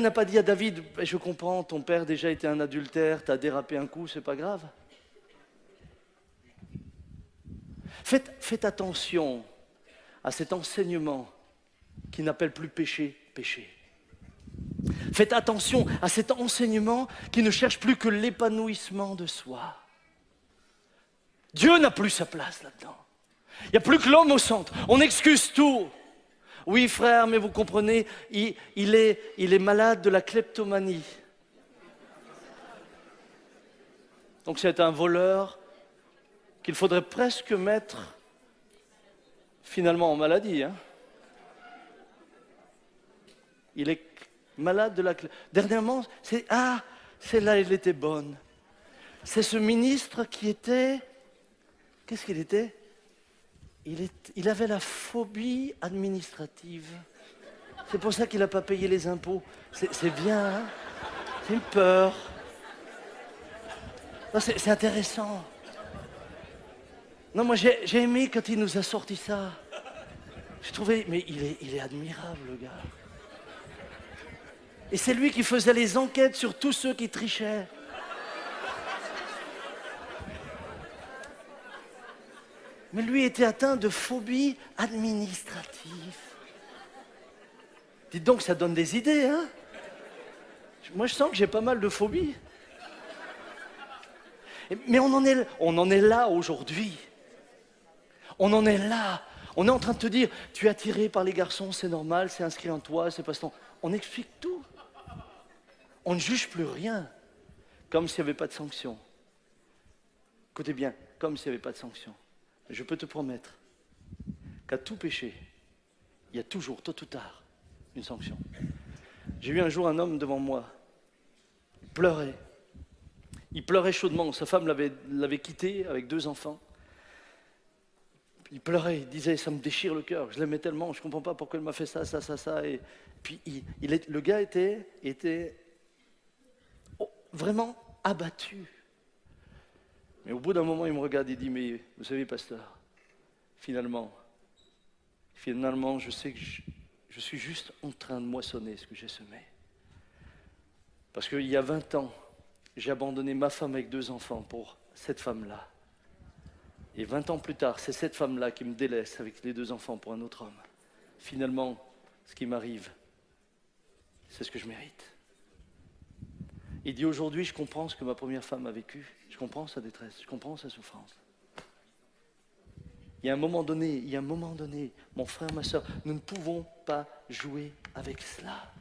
n'a pas dit à David, je comprends, ton père déjà était un adultère, t'as dérapé un coup, c'est pas grave. Faites attention à cet enseignement qui n'appelle plus péché, péché. Faites attention à cet enseignement qui ne cherche plus que l'épanouissement de soi. Dieu n'a plus sa place là-dedans. Il n'y a plus que l'homme au centre. On excuse tout. Oui, frère, mais vous comprenez, il est malade de la kleptomanie. Donc c'est un voleur qu'il faudrait presque mettre finalement en maladie. Hein. Il est malade de la kleptomanie. Dernièrement, celle-là, elle était bonne. C'est ce ministre qui était... Qu'est-ce qu'il était ? Il avait la phobie administrative. C'est pour ça qu'il n'a pas payé les impôts. C'est bien, hein? C'est une peur. C'est intéressant. Non, moi j'ai aimé quand il nous a sorti ça. J'ai trouvé, mais il est admirable, le gars. Et c'est lui qui faisait les enquêtes sur tous ceux qui trichaient. Mais lui était atteint de phobie administrative. Dites donc, ça donne des idées, hein? Moi, je sens que j'ai pas mal de phobies. Mais on en est là aujourd'hui. On en est là. On est en train de te dire, tu es attiré par les garçons, c'est normal, c'est inscrit en toi, c'est pas ça. On explique tout. On ne juge plus rien, comme s'il n'y avait pas de sanction. Écoutez bien, comme s'il n'y avait pas de sanction. Je peux te promettre qu'à tout péché, il y a toujours, tôt ou tard, une sanction. J'ai eu un jour un homme devant moi, il pleurait. Il pleurait chaudement, sa femme l'avait quitté avec 2 enfants. Il pleurait, il disait, ça me déchire le cœur, je l'aimais tellement, je ne comprends pas pourquoi il m'a fait ça. Et puis le gars était vraiment abattu. Mais au bout d'un moment, il me regarde et dit, mais vous savez, pasteur, finalement, je sais que je suis juste en train de moissonner ce que j'ai semé. Parce qu'il y a 20 ans, j'ai abandonné ma femme avec 2 enfants pour cette femme-là. Et 20 ans plus tard, c'est cette femme-là qui me délaisse avec les 2 enfants pour un autre homme. Finalement, ce qui m'arrive, c'est ce que je mérite. Il dit aujourd'hui, je comprends ce que ma première femme a vécu, je comprends sa détresse, je comprends sa souffrance. Il y a un moment donné, mon frère, ma soeur, nous ne pouvons pas jouer avec cela.